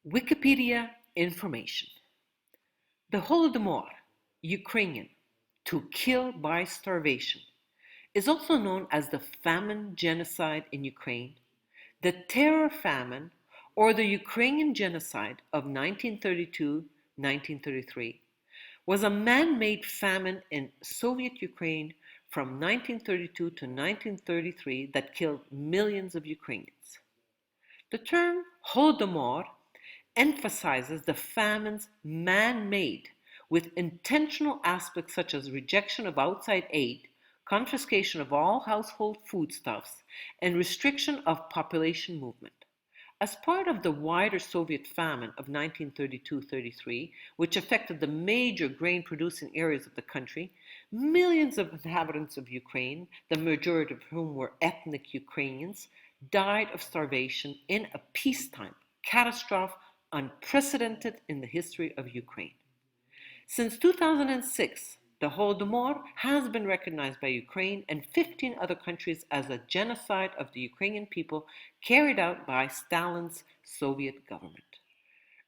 Wikipedia information. The Holodomor Ukrainian, to kill by starvation, is also known as the Famine-Genocide in Ukraine, the Terror-Famine, or the Ukrainian Genocide of 1932-1933, was a man-made famine in Soviet Ukraine from 1932 to 1933 that killed millions of Ukrainians. The term Holodomor emphasizes the famine's man-made, with intentional aspects such as rejection of outside aid, confiscation of all household foodstuffs, and restriction of population movement. As part of the wider Soviet famine of 1932-33, which affected the major grain-producing areas of the country, millions of inhabitants of Ukraine, the majority of whom were ethnic Ukrainians, died of starvation in a peacetime catastrophe unprecedented in the history of Ukraine. Since 2006, the Holodomor has been recognized by Ukraine and 15 other countries as a genocide of the Ukrainian people carried out by Stalin's Soviet government.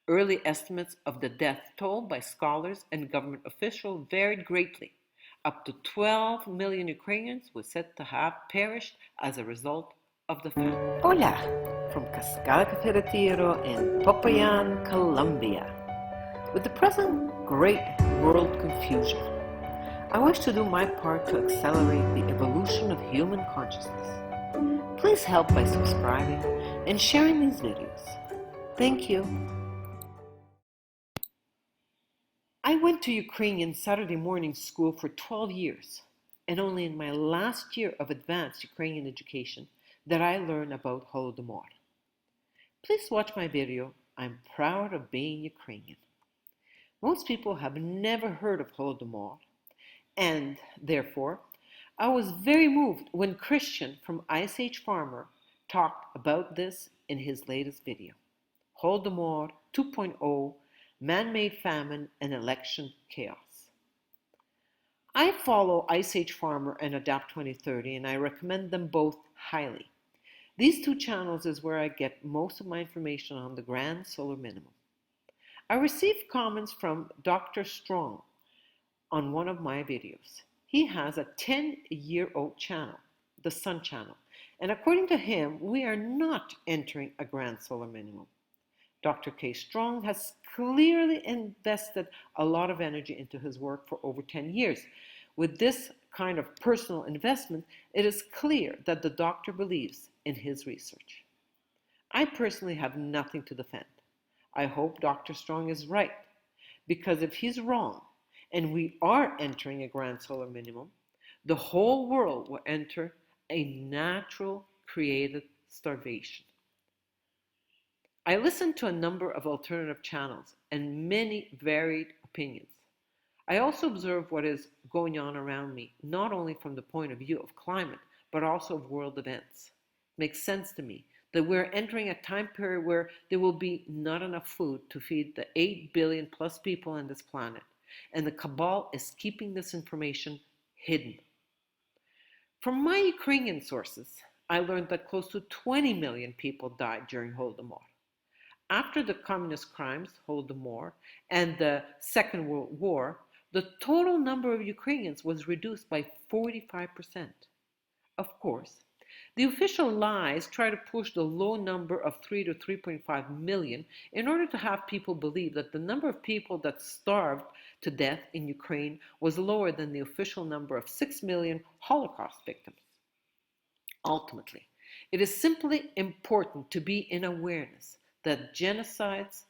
Early estimates of the death toll by scholars and government officials varied greatly. Up to 12 million Ukrainians were said to have perished as a result of the famine. Hola, from Cascada Cafe Retiro in Popayan, Colombia. With the present great world confusion, I wish to do my part to accelerate the evolution of human consciousness. Please help by subscribing and sharing these videos. Thank you. I went to Ukrainian Saturday morning school for 12 years, and only in my last year of advanced Ukrainian education that I learned about Holodomor. Please watch my video, I'm proud of being Ukrainian. Most people have never heard of Holodomor, and therefore, I was very moved when Christian from Ice Age Farmer talked about this in his latest video. Holodomor 2.0, Man-Made Famine and Election Chaos. I follow Ice Age Farmer and Adapt 2030, and I recommend them both highly. These two channels is where I get most of my information on the grand solar minimum. I received comments from Dr. Strong on one of my videos. He has a 10-year-old channel, the Sun Channel, and according to him, we are not entering a grand solar minimum. Dr. K. Strong has clearly invested a lot of energy into his work for over 10 years. With this kind of personal investment, it is clear that the doctor believes in his research. I personally have nothing to defend. I hope Dr. Strong is right, because if he's wrong, and we are entering a grand solar minimum, the whole world will enter a natural created starvation. I listened to a number of alternative channels and many varied opinions. I also observe what is going on around me, not only from the point of view of climate, but also of world events. It makes sense to me that we're entering a time period where there will be not enough food to feed the 8 billion plus people on this planet, and the cabal is keeping this information hidden. From my Ukrainian sources, I learned that close to 20 million people died during Holodomor. After the communist crimes, Holodomor, and the Second World War, the total number of Ukrainians was reduced by 45%. Of course, the official lies try to push the low number of 3 to 3.5 million in order to have people believe that the number of people that starved to death in Ukraine was lower than the official number of 6 million Holocaust victims. Ultimately, it is simply important to be in awareness that genocides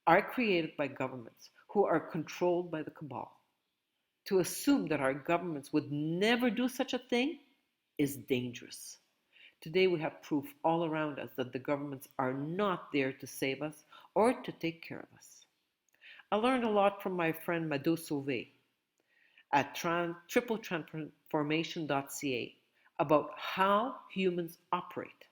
are created by governments who are controlled by the cabal. To assume that our governments would never do such a thing is dangerous. Today we have proof all around us that the governments are not there to save us or to take care of us. I learned a lot from my friend Madhu Sauvé at tripletransformation.ca about how humans operate.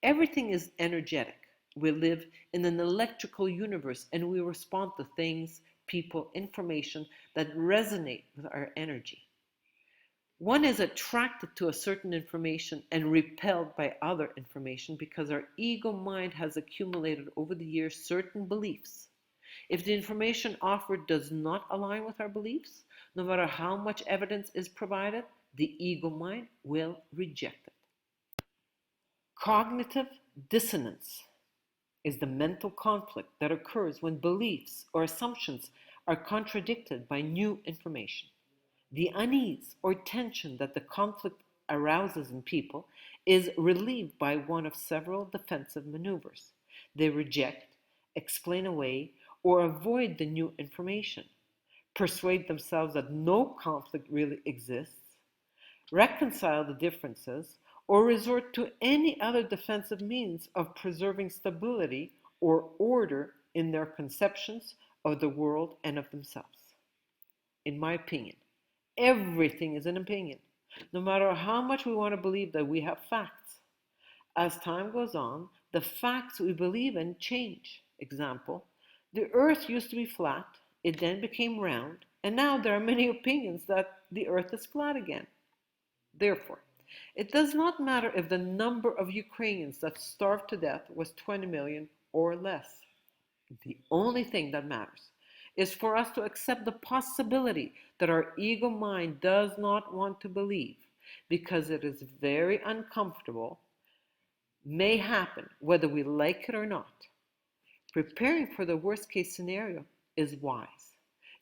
Everything is energetic. We live in an electrical universe and we respond to things, people, information that resonate with our energy. One is attracted to a certain information and repelled by other information because our ego mind has accumulated over the years certain beliefs. If the information offered does not align with our beliefs, no matter how much evidence is provided, the ego mind will reject it. Cognitive dissonance is the mental conflict that occurs when beliefs or assumptions are contradicted by new information. The unease or tension that the conflict arouses in people is relieved by one of several defensive maneuvers. They reject, explain away, or avoid the new information, persuade themselves that no conflict really exists, reconcile the differences, or resort to any other defensive means of preserving stability or order in their conceptions of the world and of themselves. In my opinion, everything is an opinion, no matter how much we want to believe that we have facts. As time goes on, the facts we believe in change. Example, the earth used to be flat, it then became round, and now there are many opinions that the earth is flat again. Therefore, it does not matter if the number of Ukrainians that starved to death was 20 million or less. The only thing that matters is for us to accept the possibility that our ego mind does not want to believe because it is very uncomfortable, may happen whether we like it or not. Preparing for the worst case scenario is wise.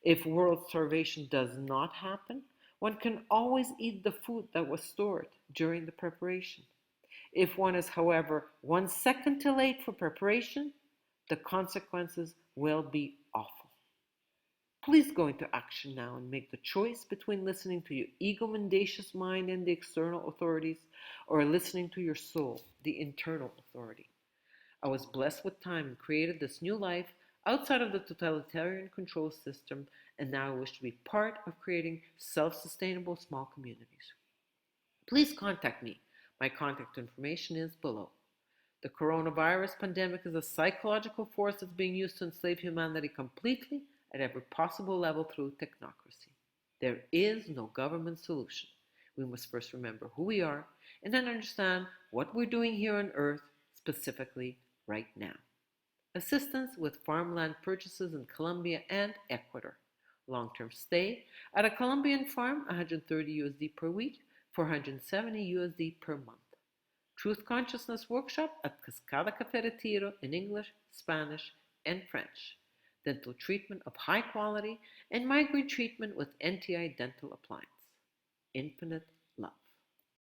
If world starvation does not happen, one can always eat the food that was stored during the preparation. If one is, however, 1 second too late for preparation, the consequences will be awful. Please go into action now and make the choice between listening to your ego-mendacious mind and the external authorities, or listening to your soul, the internal authority. I was blessed with time and created this new life outside of the totalitarian control system, and now I wish to be part of creating self-sustainable small communities. Please contact me. My contact information is below. The coronavirus pandemic is a psychological force that's being used to enslave humanity completely at every possible level through technocracy. There is no government solution. We must first remember who we are and then understand what we're doing here on Earth, specifically right now. Assistance with farmland purchases in Colombia and Ecuador. Long-term stay at a Colombian farm, 130 USD per week, 470 USD per month. Truth Consciousness Workshop at Cascada Cafe Retiro in English, Spanish, and French. Dental treatment of high quality and migraine treatment with NTI dental appliance. Infinite